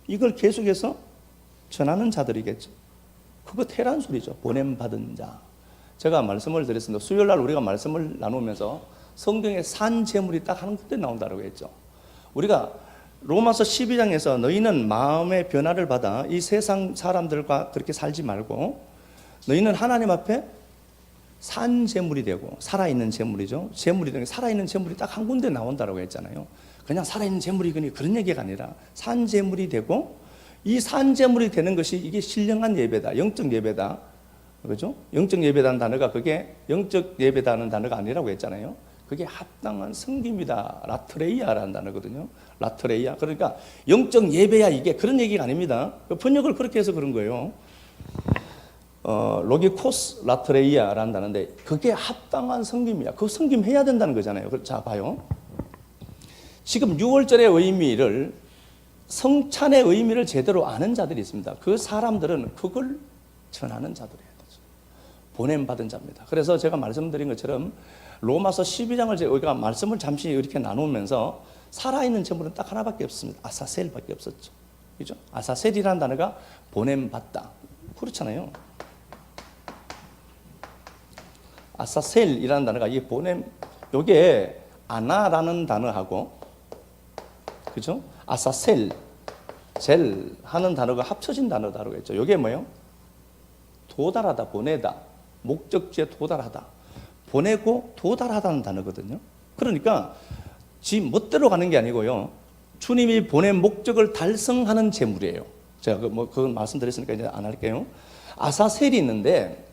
이걸 계속해서 전하는 자들이겠죠. 그거 태란 소리죠. 보냄받은 자. 제가 말씀을 드렸습니다. 수요일날 우리가 말씀을 나누면서 성경에 산 제물이 딱 한 군데 나온다고 했죠. 우리가 로마서 12장에서 너희는 마음의 변화를 받아 이 세상 사람들과 그렇게 살지 말고 너희는 하나님 앞에 산 제물이 되고, 살아있는 제물이죠. 제물이 되고 살아있는 제물이 딱 한 군데 나온다고 했잖아요. 그냥 살아있는 제물이 그런 얘기가 아니라 산 제물이 되고, 이 산 제물이 되는 것이 이게 신령한 예배다, 영적 예배다, 그렇죠? 영적 예배다는 단어가 그게 영적 예배다는 단어가 아니라고 했잖아요. 그게 합당한 섬김이다, 라트레이아라는 단어거든요. 라트레이아. 그러니까 영적 예배야, 이게 그런 얘기가 아닙니다. 번역을 그렇게 해서 그런 거예요. 로기코스 라트레이아라는 단어인데 그게 합당한 섬김이야. 그 섬김해야 된다는 거잖아요. 자, 봐요. 지금 6월절의 의미를, 성찬의 의미를 제대로 아는 자들이 있습니다. 그 사람들은 그걸 전하는 자들이에요. 보냄받은 자입니다. 그래서 제가 말씀드린 것처럼 로마서 12장을 우리가 말씀을 잠시 이렇게 나누면서 살아있는 제물은 딱 하나밖에 없습니다. 아사셀밖에 없었죠. 그죠? 아사셀이라는 단어가 보냄받다. 그렇잖아요. 아사셀이라는 단어가 이 보냄, 요게 아나라는 단어하고, 그죠? 아사셀, 젤 하는 단어가 합쳐진 단어다라고 했죠. 요게 뭐예요? 도달하다, 보내다, 목적지에 도달하다, 보내고 도달하다는 단어거든요. 그러니까 지 멋대로 가는 게 아니고요, 주님이 보낸 목적을 달성하는 제물이에요. 제가 그건 말씀드렸으니까 이제 안 할게요. 아사셀이 있는데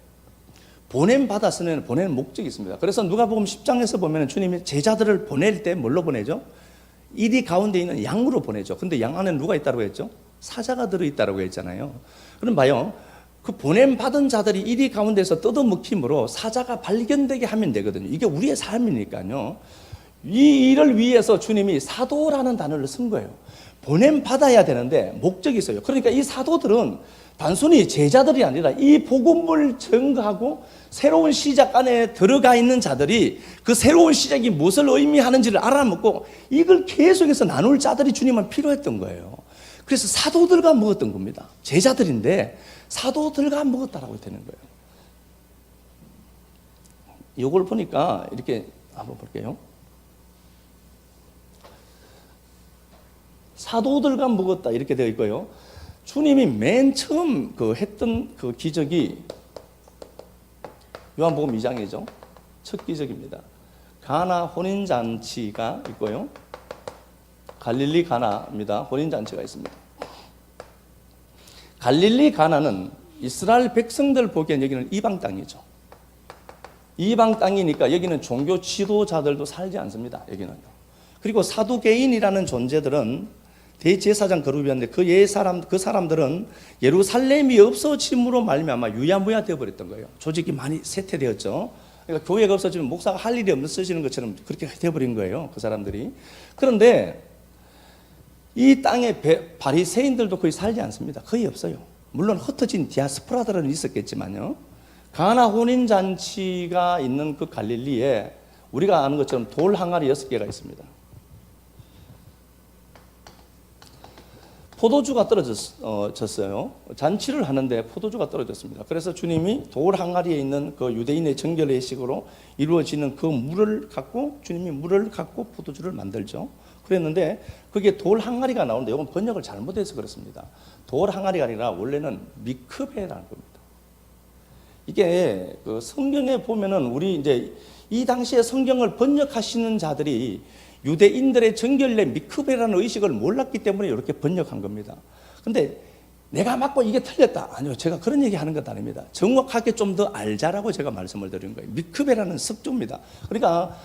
보냄 받았으면 보내는 목적이 있습니다. 그래서 누가복음 10장에서 보면 주님이 제자들을 보낼 때 뭘로 보내죠? 이리 가운데 있는 양으로 보내죠. 근데 양 안에 누가 있다고 했죠? 사자가 들어있다고 했잖아요. 그럼 봐요. 그 보냄 받은 자들이 이리 가운데서 뜯어먹힘으로 사자가 발견되게 하면 되거든요. 이게 우리의 삶이니까요. 이 일을 위해서 주님이 사도라는 단어를 쓴 거예요. 보냄 받아야 되는데 목적이 있어요. 그러니까 이 사도들은 단순히 제자들이 아니라 이 복음을 전가하고 새로운 시작 안에 들어가 있는 자들이 그 새로운 시작이 무엇을 의미하는지를 알아먹고 이걸 계속해서 나눌 자들이 주님은 필요했던 거예요. 그래서 사도들과 먹었던 겁니다. 제자들인데 사도들과 먹었다라고 되는 거예요. 이걸 보니까 이렇게 한번 볼게요. 사도들과 먹었다 이렇게 되어 있고요. 주님이 맨 처음 했던 그 기적이 요한복음 2장이죠. 첫 기적입니다. 가나 혼인잔치가 있고요. 갈릴리 가나입니다. 혼인잔치가 있습니다. 갈릴리 가나는 이스라엘 백성들 보기엔 여기는 이방 땅이죠. 이방 땅이니까 여기는 종교 지도자들도 살지 않습니다. 여기는. 그리고 사두개인이라는 존재들은 대제사장 그룹이었는데 그 사람들은 예루살렘이 없어짐으로 말미암아 유야무야 되어버렸던 거예요. 조직이 많이 쇠퇴되었죠. 그러니까 교회가 없어지면 목사가 할 일이 없어지는 것처럼 그렇게 되어버린 거예요. 그 사람들이. 그런데 이 땅에 바리새인들도 거의 살지 않습니다. 거의 없어요. 물론 흩어진 디아스포라들은 있었겠지만요. 가나 혼인잔치가 있는 그 갈릴리에 우리가 아는 것처럼 돌 항아리 6개가 있습니다. 포도주가 떨어졌어요. 잔치를 하는데 포도주가 떨어졌습니다. 그래서 주님이 돌 항아리에 있는 그 유대인의 정결례식으로 이루어지는 그 물을 갖고 주님이 물을 갖고 포도주를 만들죠. 그랬는데 그게 돌 항아리가 나오는데 이건 번역을 잘못해서 그렇습니다. 돌 항아리가 아니라 원래는 미크베라는 겁니다. 이게 그 성경에 보면은 우리 이제 이 당시에 성경을 번역하시는 자들이 유대인들의 정결례 미크베라는 의식을 몰랐기 때문에 이렇게 번역한 겁니다. 근데 내가 맞고 이게 틀렸다. 아니요. 제가 그런 얘기 하는 것도 아닙니다. 정확하게 좀 더 알자라고 제가 말씀을 드리는 거예요. 미크베라는 습조입니다. 그러니까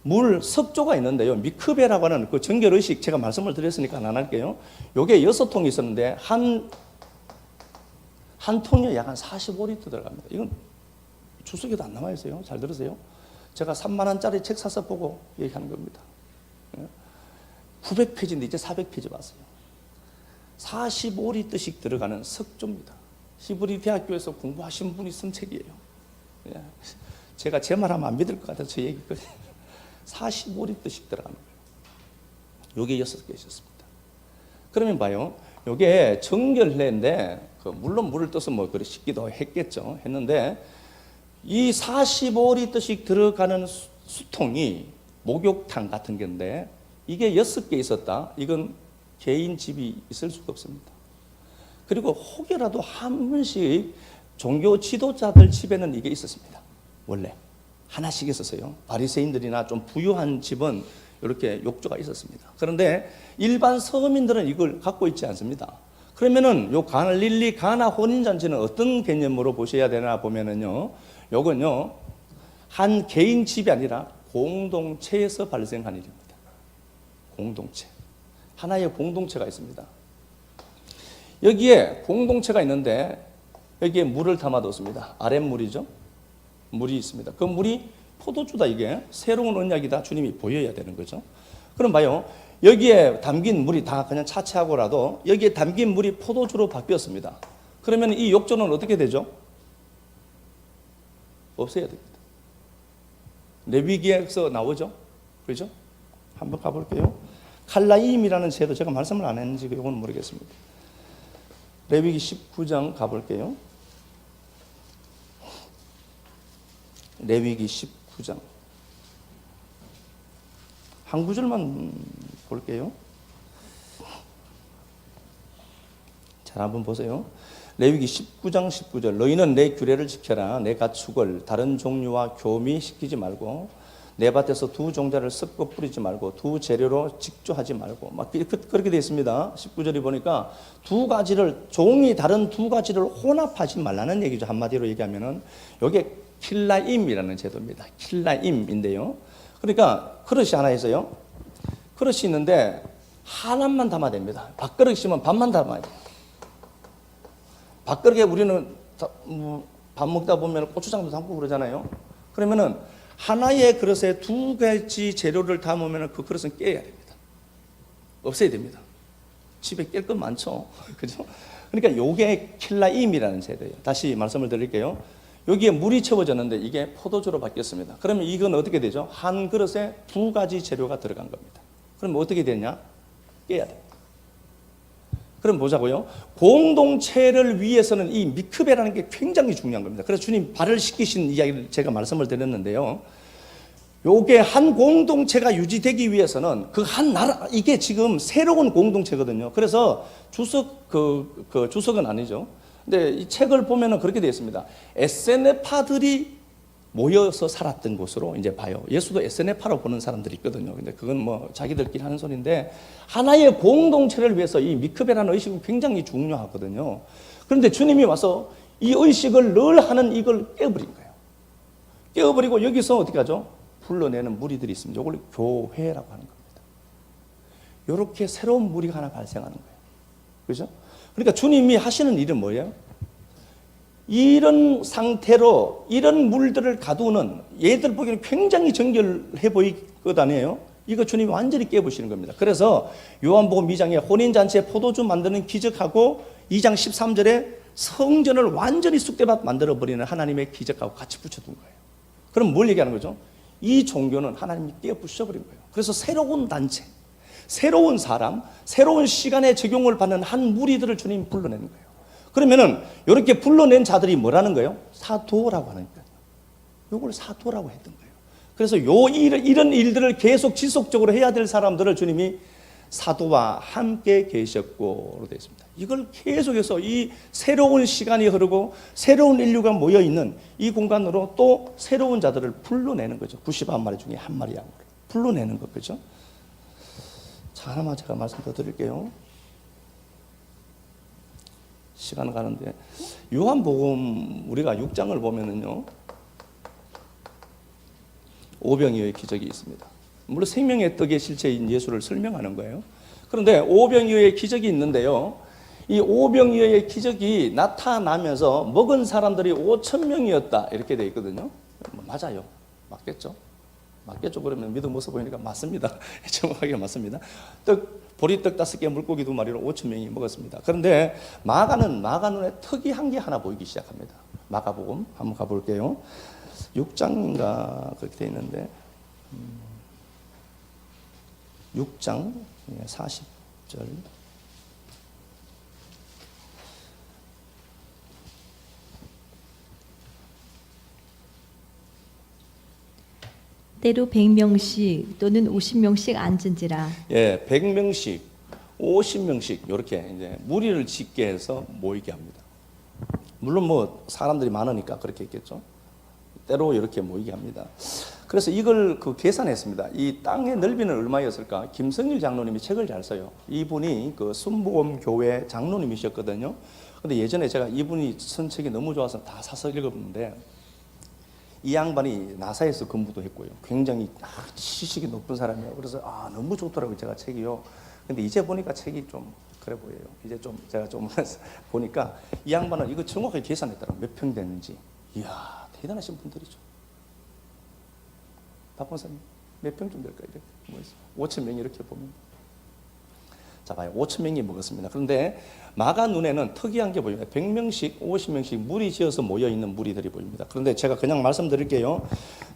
물 습조가 있는데요. 미크베라고 하는 그 정결의식 제가 말씀을 드렸으니까 안 할게요. 요게 6통이 있었는데 한 통에 약 한 45리터 들어갑니다. 이건 주석에도 안 남아 있어요. 잘 들으세요. 제가 3만 원짜리 책 사서 보고 얘기하는 겁니다. 900페이지인데 이제 400페이지 봤어요. 45리터씩 들어가는 석조입니다. 히브리 대학교에서 공부하신 분이 쓴 책이에요. 제가 제 말하면 안 믿을 것 같아서 저 얘기거든요. 45리터씩 들어가는 거예요. 요게 6개 있었습니다. 그러면 봐요. 요게 정결례인데 물론 물을 떠서 뭐 그래 씻기도 했겠죠. 했는데 이 45리터씩 들어가는 수통이 목욕탕 같은 건데 이게 6개 있었다. 이건 개인 집이 있을 수가 없습니다. 그리고 혹여라도 한 번씩 종교 지도자들 집에는 이게 있었습니다. 원래 하나씩 있었어요. 바리새인들이나 좀 부유한 집은 이렇게 욕조가 있었습니다. 그런데 일반 서민들은 이걸 갖고 있지 않습니다. 그러면은 요 갈릴리 가나 혼인잔치는 어떤 개념으로 보셔야 되나 보면은요, 요건요 한 개인 집이 아니라 공동체에서 발생한 일입니다. 공동체. 하나의 공동체가 있습니다. 여기에 공동체가 있는데 여기에 물을 담아뒀습니다. 아랫물이죠. 물이 있습니다. 그 물이 포도주다. 이게 새로운 언약이다. 주님이 보여야 되는 거죠. 그럼 봐요. 여기에 담긴 물이 다 그냥 차치하고라도 여기에 담긴 물이 포도주로 바뀌었습니다. 그러면 이 욕조는 어떻게 되죠? 없애야 됩니다. 레위기에서 나오죠. 그렇죠? 한번 가볼게요. 칼라임이라는 제도, 제가 말씀을 안 했는지 이건 모르겠습니다. 레위기 19장 가볼게요. 레위기 19장 한 구절만 볼게요. 잘 한번 보세요. 레위기 19장 19절. 너희는 내 규례를 지켜라. 내 가축을 다른 종류와 교미시키지 말고 내 밭에서 두 종자를 섞어 뿌리지 말고 두 재료로 직조하지 말고 막 그렇게 되어 있습니다. 19절이 보니까 두 가지를 종이 다른 두 가지를 혼합하지 말라는 얘기죠. 한마디로 얘기하면은 이게 킬라임이라는 제도입니다. 킬라임인데요. 그러니까 그릇이 하나 있어요. 그릇이 있는데 하나만 담아야 됩니다. 밥그릇이면 밥만 담아야 돼요. 밥그릇에 우리는 밥 먹다 보면 고추장도 담고 그러잖아요. 그러면은 하나의 그릇에 두 가지 재료를 담으면 그 그릇은 깨야 됩니다. 없애야 됩니다. 집에 깰 것 많죠. 그죠? 그러니까 요게 킬라임이라는 제도예요. 다시 말씀을 드릴게요. 여기에 물이 채워졌는데 이게 포도주로 바뀌었습니다. 그러면 이건 어떻게 되죠? 한 그릇에 두 가지 재료가 들어간 겁니다. 그럼 어떻게 되냐? 깨야 됩니다. 그럼 보자고요. 공동체를 위해서는 이 미크베라는 게 굉장히 중요한 겁니다. 그래서 주님 발을 씻기신 이야기를 제가 말씀을 드렸는데요. 요게 한 공동체가 유지되기 위해서는 그 한 나라, 이게 지금 새로운 공동체거든요. 그래서 주석은 아니죠. 근데 이 책을 보면은 그렇게 되어 있습니다. SNF파들이 모여서 살았던 곳으로 이제 봐요. 예수도 SNF파로 보는 사람들이 있거든요. 근데 그건 뭐 자기들끼리 하는 소리인데 하나의 공동체를 위해서 이 미크베라는 의식은 굉장히 중요하거든요. 그런데 주님이 와서 이 의식을 늘 하는 이걸 깨버린 거예요. 깨버리고 여기서 어떻게 하죠? 불러내는 무리들이 있습니다. 이걸 교회라고 하는 겁니다. 이렇게 새로운 무리가 하나 발생하는 거예요. 그죠? 그러니까 주님이 하시는 일은 뭐예요? 이런 상태로 이런 물들을 가두는 얘들 보기에는 굉장히 정결해 보이거든요. 이거 주님이 완전히 깨부시는 겁니다. 그래서 요한복음 2장에 혼인잔치에 포도주 만드는 기적하고 2장 13절에 성전을 완전히 쑥대밭 만들어버리는 하나님의 기적하고 같이 붙여둔 거예요. 그럼 뭘 얘기하는 거죠? 이 종교는 하나님이 깨부셔버린 거예요. 그래서 새로운 단체, 새로운 사람, 새로운 시간에 적용을 받는 한 무리들을 주님이 불러내는 거예요. 그러면은 이렇게 불러낸 자들이 뭐라는 거예요? 사도라고 하는 거예요. 이걸 사도라고 했던 거예요. 그래서 이런 일들을 계속 지속적으로 해야 될 사람들을 주님이 사도와 함께 계셨고로 되어 있습니다. 이걸 계속해서 이 새로운 시간이 흐르고 새로운 인류가 모여 있는 이 공간으로 또 새로운 자들을 불러내는 거죠. 91마리 중에 한 마리 양으로 불러내는 것, 그죠? 자, 하나만 제가 말씀 더 드릴게요. 시간 가는데 요한복음 우리가 6장을 보면은요, 오병이어의 기적이 있습니다. 물론 생명의 떡의 실체인 예수를 설명하는 거예요. 그런데 오병이어의 기적이 있는데요, 이 오병이어의 기적이 나타나면서 먹은 사람들이 5천 명이었다 이렇게 돼 있거든요. 맞아요. 맞겠죠? 맞겠죠? 그러면 믿음 모습 보이니까 맞습니다. 정확하게 맞습니다. 보리떡 5개, 물고기 2마리로 5천 명이 먹었습니다. 그런데 마가는 마가 눈에 특이한 게 하나 보이기 시작합니다. 마가복음 한번 가볼게요. 6장인가 그렇게 돼 있는데 6장 40절. 때로 100명씩 또는 50명씩 앉은지라. 예, 100명씩, 50명씩 이렇게 이제 무리를 짓게 해서 모이게 합니다. 물론 뭐 사람들이 많으니까 그렇게 했겠죠. 때로 이렇게 모이게 합니다. 그래서 이걸 계산했습니다. 이 땅의 넓이는 얼마였을까? 김성일 장로님이 책을 잘 써요. 이분이 순복음 교회 장로님이셨거든요. 근데 예전에 제가 이분이 쓴 책이 너무 좋아서 다 사서 읽었는데, 이 양반이 나사에서 근무도 했고요. 굉장히 지식이 높은 사람이에요. 그래서 너무 좋더라고요, 제가 책이요. 근데 이제 보니까 책이 좀 그래 보여요. 이제 좀 제가 좀 보니까 이 양반은 이거 정확하게 계산했더라고요. 몇 평 되는지. 이야, 대단하신 분들이죠. 박권사님, 몇 평쯤 될까요? 이렇게 뭐 5천 명이 이렇게 보면. 자, 봐요. 5천 명이 먹었습니다. 그런데 마가 눈에는 특이한 게 보입니다. 100명씩, 50명씩 무리 지어서 모여있는 무리들이 보입니다. 그런데 제가 그냥 말씀드릴게요.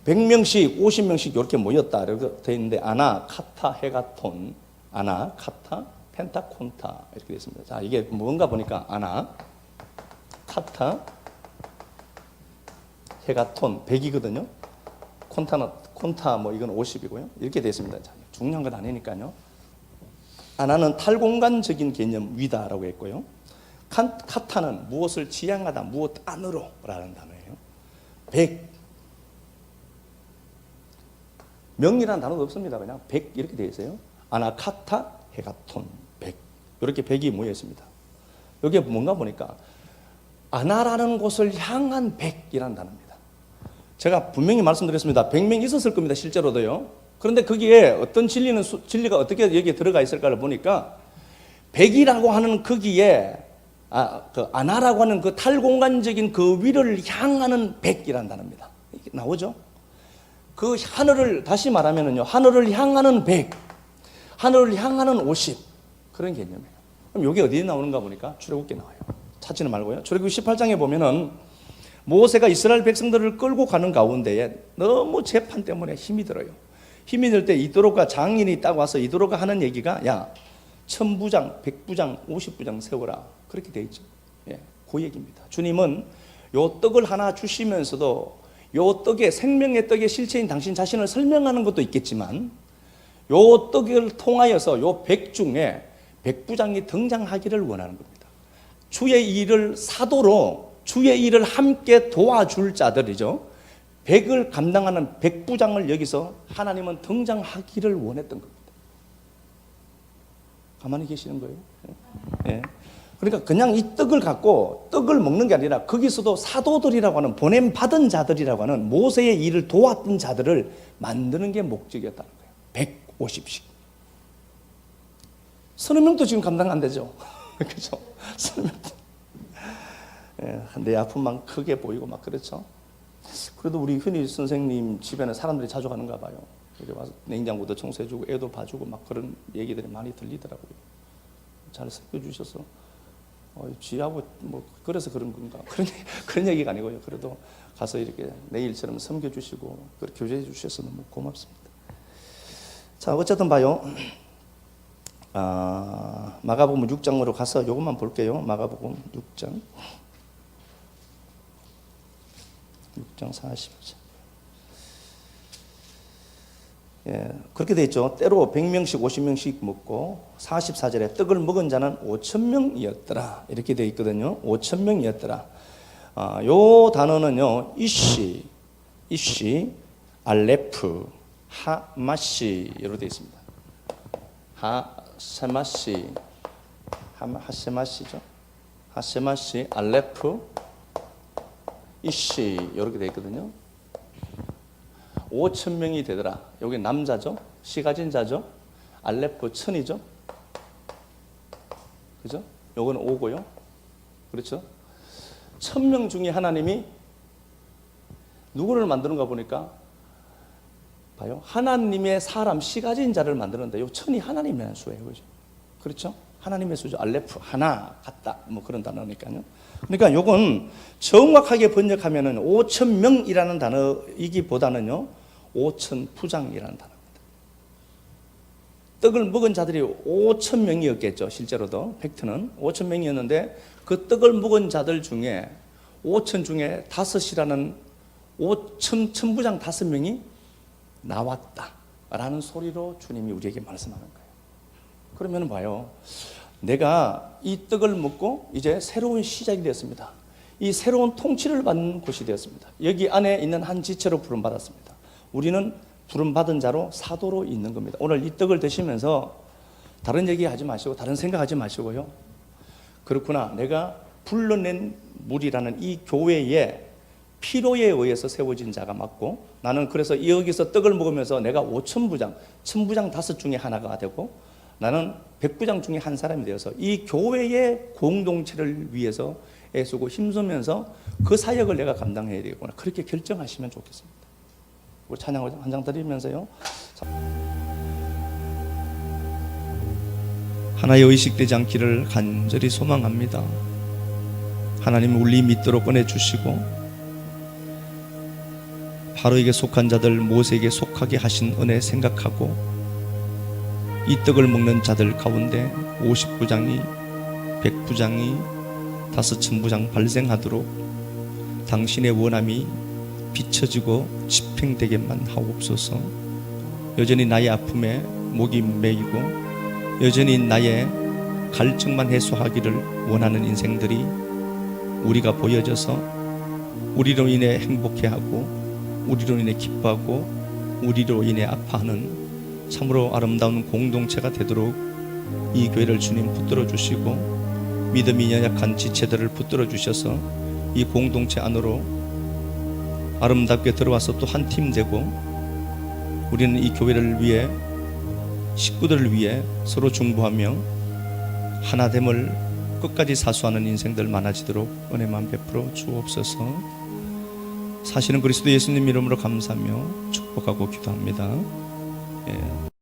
100명씩, 50명씩 이렇게 모였다. 이렇게 되어 있는데, 아나, 카타, 헤가톤, 아나, 카타, 펜타콘타 이렇게 되어 있습니다. 자, 이게 뭔가 보니까 아나, 카타, 헤가톤, 100이거든요. 콘타 뭐 이건 50이고요. 이렇게 되어 있습니다. 자, 중요한 건 아니니까요. 아나는 탈공간적인 개념 위다라고 했고요. 카타는 무엇을 지향하다, 무엇 안으로 라는 단어예요. 100. 명이라는 단어도 없습니다. 그냥 100 이렇게 되어 있어요. 아나, 카타, 헤가톤, 100. 이렇게 100이 모여 있습니다. 여기에 뭔가 보니까 아나라는 곳을 향한 100이라는 단어입니다. 제가 분명히 말씀드렸습니다. 100명이 있었을 겁니다. 실제로도요. 그런데 거기에 어떤 진리가 어떻게 여기에 들어가 있을까를 보니까 100이라고 하는 거기에 아나라고 하는 그 탈공간적인 그 위를 향하는 100이라는 단어입니다. 이게 나오죠? 그 하늘을 다시 말하면은요, 하늘을 향하는 100, 하늘을 향하는 50 그런 개념이에요. 그럼 여기 어디에 나오는가 보니까 출애굽기에 나와요. 찾지는 말고요. 출애굽기 18장에 보면은 모세가 이스라엘 백성들을 끌고 가는 가운데에 너무 재판 때문에 힘이 들어요. 힘이 들 때 이도로가 장인이 딱 와서 이도로가 하는 얘기가, 야, 1000부장, 100부장, 50부장 세워라. 그렇게 돼 있죠. 예, 그 얘기입니다. 주님은 요 떡을 하나 주시면서도 요 떡의 생명의 떡의 실체인 당신 자신을 설명하는 것도 있겠지만, 요 떡을 통하여서 요 100 중에 100부장이 등장하기를 원하는 겁니다. 주의 일을 사도로 주의 일을 함께 도와줄 자들이죠. 100을 감당하는 100부장을 여기서 하나님은 등장하기를 원했던 겁니다. 가만히 계시는 거예요. 예. 그러니까 그냥 이 떡을 갖고 떡을 먹는 게 아니라 거기서도 사도들이라고 하는 보냄받은 자들이라고 하는 모세의 일을 도왔던 자들을 만드는 게 목적이었다는 거예요. 150씩. 서너 명도 지금 감당 안 되죠. 그렇죠? 서너 명도. 예, 내 아픔만 크게 보이고 막 그렇죠. 그래도 우리 흔히 선생님 집에는 사람들이 자주 가는가 봐요. 여기 와서 냉장고도 청소해주고 애도 봐주고 막 그런 얘기들이 많이 들리더라고요. 잘 섬겨주셔서 쥐하고 뭐 그래서 그런 건가 그런 얘기가 아니고요. 그래도 가서 이렇게 내일처럼 섬겨주시고 그렇게 교제해 주셔서 너무 고맙습니다. 자, 어쨌든 봐요. 마가복음 6장으로 가서 이것만 볼게요. 마가복음 6장 40절. 예, 그렇게 돼 있죠. 때로 100명씩 50명씩 먹고 44절에 떡을 먹은 자는 5,000명이었더라. 이렇게 돼 있거든요. 5,000명이었더라. 요 단어는요. 이쉬, 알레프, 하마시로 되어 있습니다. 하세마시죠. 하세마시, 알레프, 이시 이렇게 돼 있거든요. 5천 명이 되더라. 여기 남자죠. 시 가진 자죠. 알레프 천이죠. 그죠? 요건 5고요. 그렇죠? 1000명 중에 하나님이 누구를 만드는가 보니까 봐요. 하나님의 사람 시 가진 자를 만드는데 요 천이 하나님의 수예요. 그죠? 그렇죠? 하나님의 수죠. 알레프 하나 같다. 뭐 그런 단어니까요. 그러니까 요건 정확하게 번역하면은 5천 명이라는 단어이기보다는요. 5천 부장이라는 단어입니다. 떡을 먹은 자들이 5천 명이었겠죠. 실제로도 팩트는 5천 명이었는데 그 떡을 먹은 자들 중에 5천 중에 5이라는 5천 천부장 5명이 나왔다라는 소리로 주님이 우리에게 말씀하는 거예요. 그러면 봐요. 내가 이 떡을 먹고 이제 새로운 시작이 되었습니다. 이 새로운 통치를 받는 곳이 되었습니다. 여기 안에 있는 한 지체로 부름받았습니다. 우리는 부름받은 자로 사도로 있는 겁니다. 오늘 이 떡을 드시면서 다른 얘기하지 마시고 다른 생각하지 마시고요. 그렇구나. 내가 불러낸 물이라는 이 교회에 필요에 의해서 세워진 자가 맞고 나는 그래서 여기서 떡을 먹으면서 내가 5천부장, 1000부장 5 중에 하나가 되고 나는 100부장 중에 한 사람이 되어서 이 교회의 공동체를 위해서 애쓰고 힘쓰면서 그 사역을 내가 감당해야 되겠구나. 그렇게 결정하시면 좋겠습니다. 우리 찬양을 한 장 드리면서요. 하나의 의식되지 않기를 간절히 소망합니다. 하나님 우리 믿도록 꺼내주시고 바로에게 속한 자들 모세에게 속하게 하신 은혜 생각하고 이 떡을 먹는 자들 가운데 50부장이 100부장이 5,000부장 발생하도록 당신의 원함이 비춰지고 집행되게만 하옵소서. 여전히 나의 아픔에 목이 메이고 여전히 나의 갈증만 해소하기를 원하는 인생들이 우리가 보여져서 우리로 인해 행복해하고 우리로 인해 기뻐하고 우리로 인해 아파하는 참으로 아름다운 공동체가 되도록 이 교회를 주님 붙들어 주시고 믿음이 연약한 지체들을 붙들어 주셔서 이 공동체 안으로 아름답게 들어와서 또 한 팀 되고 우리는 이 교회를 위해 식구들을 위해 서로 중보하며 하나됨을 끝까지 사수하는 인생들 많아지도록 은혜만 베풀어 주옵소서. 사실은 그리스도 예수님 이름으로 감사하며 축복하고 기도합니다. 예.